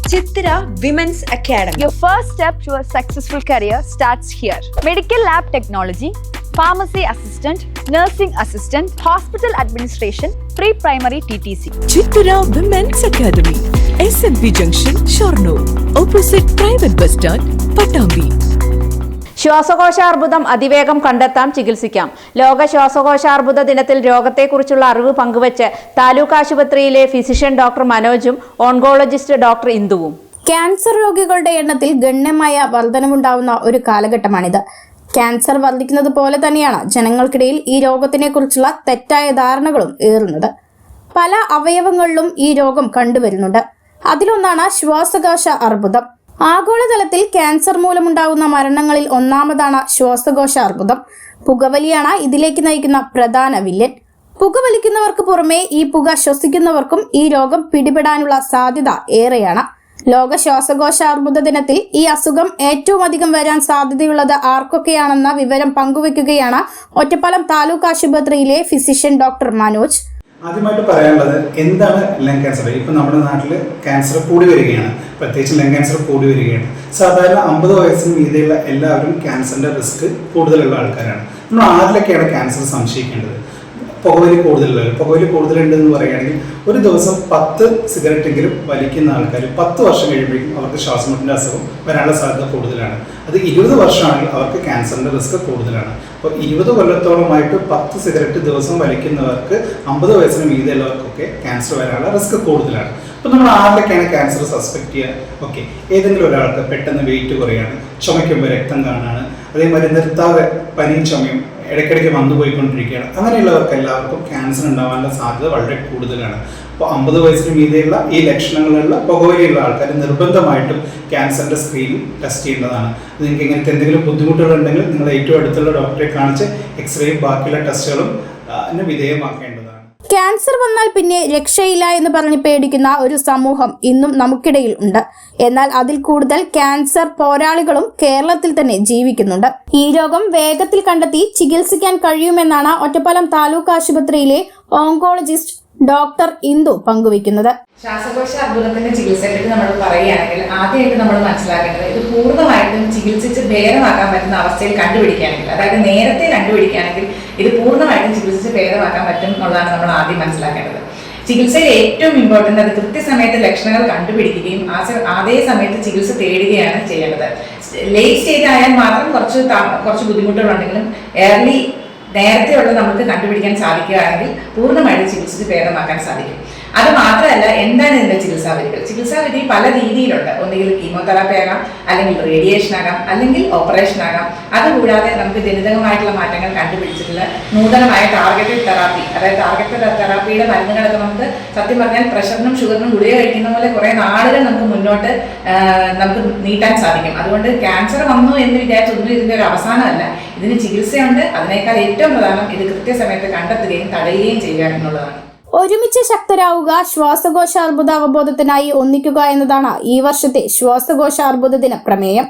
Chitra Women's Academy. Your first step to a successful career starts here. Medical lab technology, pharmacy assistant, nursing assistant, hospital administration, pre-primary TTC. Chitra Women's Academy, SMB Junction, Shornur, opposite private bus stand, Patambi. ശ്വാസകോശാർബുദം അതിവേഗം കണ്ടെത്താം, ചികിത്സിക്കാം. ലോക ശ്വാസകോശാർബുദ ദിനത്തിൽ രോഗത്തെക്കുറിച്ചുള്ള അറിവ് പങ്കുവച്ച് താലൂക്ക് ആശുപത്രിയിലെ physician doctor മനോജും oncologist doctor ഇന്ദുവും. ക്യാൻസർ രോഗികളുടെ എണ്ണത്തിൽ ഗണ്യമായ വർധനവുണ്ടാവുന്ന ഒരു കാലഘട്ടമാണിത്. ക്യാൻസർ വർദ്ധിക്കുന്നത് പോലെ തന്നെയാണ് ജനങ്ങൾക്കിടയിൽ ഈ രോഗത്തിനെ കുറിച്ചുള്ള തെറ്റായ ധാരണകളും ഏറുന്നത്. പല അവയവങ്ങളിലും ഈ രോഗം കണ്ടുവരുന്നുണ്ട്. അതിലൊന്നാണ് ശ്വാസകോശ അർബുദം. ആഗോളതലത്തിൽ ക്യാൻസർ മൂലമുണ്ടാകുന്ന മരണങ്ങളിൽ ഒന്നാമതാണ് ശ്വാസകോശ അർബുദം. പുകവലിയാണ് ഇതിലേക്ക് നയിക്കുന്ന പ്രധാന വില്ലൻ. പുകവലിക്കുന്നവർക്ക് പുറമെ ഈ പുക ശ്വസിക്കുന്നവർക്കും ഈ രോഗം പിടിപെടാനുള്ള സാധ്യത ഏറെയാണ്. ലോക ശ്വാസകോശ അർബുദ ദിനത്തിൽ ഈ അസുഖം ഏറ്റവും അധികം വരാൻ സാധ്യതയുള്ളത് ആർക്കൊക്കെയാണെന്ന വിവരം പങ്കുവെക്കുകയാണ് ഒറ്റപ്പാലം താലൂക്ക് ആശുപത്രിയിലെ ഫിസിഷ്യൻ ഡോക്ടർ മനോജ്. ആദ്യമായിട്ട് പറയാനുള്ളത് എന്താണ് ലങ് ക്യാൻസർ. ഇപ്പം നമ്മുടെ നാട്ടിൽ ക്യാൻസർ കൂടി വരികയാണ്, പ്രത്യേകിച്ച് ലങ് ക്യാൻസർ കൂടി വരികയാണ്. സാധാരണ 50 വയസ്സിന് മീതെയുള്ള എല്ലാവരും ക്യാൻസറിൻ്റെ റിസ്ക് കൂടുതലുള്ള ആൾക്കാരാണ്. നമ്മൾ ആരിലൊക്കെയാണ് ക്യാൻസർ സംശയിക്കേണ്ടത്? പുകവലി കൂടുതലുണ്ടെന്ന് പറയുകയാണെങ്കിൽ ഒരു ദിവസം 10 സിഗരറ്റെങ്കിലും വലിക്കുന്ന ആൾക്കാർ 10 വർഷം കഴിയുമ്പോഴേക്കും അവർക്ക് ശ്വാസമുട്ടിൻ്റെ അസുഖം വരാനുള്ള സാധ്യത കൂടുതലാണ്. അത് 20 വർഷമാണെങ്കിൽ അവർക്ക് ക്യാൻസറിൻ്റെ റിസ്ക് കൂടുതലാണ്. അപ്പോൾ 20 കൊല്ലത്തോളമായിട്ട് 10 സിഗരറ്റ് ദിവസം വലിക്കുന്നവർക്ക് 50 വയസ്സിന് മീതെയുള്ളവർക്കൊക്കെ ക്യാൻസർ വരാനുള്ള റിസ്ക് കൂടുതലാണ്. അപ്പോൾ നമ്മൾ ആരിലൊക്കെയാണ് ക്യാൻസർ സസ്പെക്ട് ചെയ്യുക? ഓക്കെ, ഏതെങ്കിലും ഒരാൾക്ക് പെട്ടെന്ന് വെയിറ്റ് കുറയാണ്, ചുമയ്ക്കുമ്പോൾ രക്തം കാണാണ്, അതേമാതിരി നിർത്താതെ പനിയും ചുമയും ഇടയ്ക്കിടയ്ക്ക് വന്നു പോയിക്കൊണ്ടിരിക്കുകയാണ്, അങ്ങനെയുള്ളവർക്ക് എല്ലാവർക്കും ക്യാൻസർ ഉണ്ടാവാനുള്ള സാധ്യത വളരെ കൂടുതലാണ്. അപ്പോൾ 50 വയസ്സിന് മീതെയുള്ള ഈ ലക്ഷണങ്ങളുള്ള പുകവലിയുള്ള ആൾക്കാർ നിർബന്ധമായിട്ടും ക്യാൻസറിൻ്റെ സ്ക്രീനിങ് ടെസ്റ്റ് ചെയ്യേണ്ടതാണ്. നിങ്ങൾക്ക് ഇങ്ങനത്തെ എന്തെങ്കിലും ബുദ്ധിമുട്ടുകളുണ്ടെങ്കിൽ നിങ്ങൾ ഏറ്റവും അടുത്തുള്ള ഡോക്ടറെ കാണിച്ച് എക്സ്റേയും ബാക്കിയുള്ള ടെസ്റ്റുകളും വിധേയമാക്കേണ്ടതാണ്. ക്യാൻസർ വന്നാൽ പിന്നെ രക്ഷയില്ല എന്ന് പറഞ്ഞ് പേടിക്കുന്ന ഒരു സമൂഹം ഇന്നും നമുക്കിടയിൽ ഉണ്ട്. എന്നാൽ അതിൽ കൂടുതൽ ക്യാൻസർ പോരാളികളും കേരളത്തിൽ തന്നെ ജീവിക്കുന്നുണ്ട്. ഈ രോഗം വേഗത്തിൽ കണ്ടെത്തി ചികിത്സിക്കാൻ കഴിയുമെന്നാണ് ഒറ്റപ്പാലം താലൂക്ക് ആശുപത്രിയിലെ ഓങ്കോളജിസ്റ്റ് ഡോക്ടർ ഇന്ദു പങ്കുവയ്ക്കുന്നത്. ശ്വാസകോശ അർബുദത്തിന്റെ ചികിത്സയെപ്പറ്റി നമ്മൾ പറയുകയാണെങ്കിൽ ആദ്യമായിട്ട് നമ്മൾ മനസ്സിലാക്കേണ്ടത് ഇത് പൂർണ്ണമായിട്ടും ചികിത്സിച്ച് ഭേദമാക്കാൻ പറ്റുന്ന അവസ്ഥയിൽ കണ്ടുപിടിക്കുകയാണെങ്കിൽ, അതായത് നേരത്തെ കണ്ടുപിടിക്കുകയാണെങ്കിൽ ഇത് പൂർണ്ണമായിട്ടും ചികിത്സിച്ച് ഭേദമാക്കാൻ പറ്റും എന്നുള്ളതാണ് നമ്മൾ ആദ്യം മനസ്സിലാക്കേണ്ടത്. ചികിത്സയിൽ ഏറ്റവും ഇമ്പോർട്ടൻ്റ് അത് കൃത്യസമയത്ത് ലക്ഷണങ്ങൾ കണ്ടുപിടിക്കുകയും അതേ സമയത്ത് ചികിത്സ തേടുകയാണ് ചെയ്യേണ്ടത്. ലേറ്റ് സ്റ്റേജ് ആയാൽ മാത്രം കുറച്ച് ബുദ്ധിമുട്ടുകളുണ്ടെങ്കിലും നേരത്തെയുള്ള നമുക്ക് കണ്ടുപിടിക്കാൻ സാധിക്കുകയാണെങ്കിൽ പൂർണ്ണമായിട്ട് ചികിത്സിച്ച് ഭേദമാക്കാൻ സാധിക്കും. അത് മാത്രമല്ല, എന്താണ് ഇതിന്റെ ചികിത്സാവിധികൾ? ചികിത്സാവിധി പല രീതിയിലുണ്ട്. ഒന്നുകിൽ കീമോതെറാപ്പി ആകാം, അല്ലെങ്കിൽ റേഡിയേഷൻ ആകാം, അല്ലെങ്കിൽ ഓപ്പറേഷൻ ആകാം. അതുകൂടാതെ നമുക്ക് ജനിതകമായിട്ടുള്ള മാറ്റങ്ങൾ കണ്ടുപിടിച്ചിട്ടുള്ള നൂതനമായ ടാർഗറ്റഡ് തെറാപ്പി, അതായത് ടാർഗറ്റഡ് തെറാപ്പിയുടെ മരുന്നുകളൊക്കെ നമുക്ക് സത്യം പറഞ്ഞാൽ പ്രഷറിനും ഷുഗറിനും ഗുളിക കഴിക്കുന്ന പോലെ കുറെ നാളുകൾ നമുക്ക് മുന്നോട്ട് നമുക്ക് നീട്ടാൻ സാധിക്കും. അതുകൊണ്ട് ക്യാൻസർ വന്നു എന്ന് വിചാരിച്ചൊന്നും ഇതിന്റെ ഒരു അവസാനമല്ല. ഇതിന് ചികിത്സയുണ്ട്. അതിനേക്കാൾ ഏറ്റവും പ്രധാനം ഇത് കൃത്യസമയത്ത് കണ്ടെത്തുകയും തടയുകയും ചെയ്യുക എന്നുള്ളതാണ്. ഒരുമിച്ച് ശക്തരാവുക, ശ്വാസകോശ അർബുദ അവബോധത്തിനായി ഒന്നിക്കുക എന്നതാണ് ഈ വർഷത്തെ ശ്വാസകോശ അർബുദ ദിന പ്രമേയം.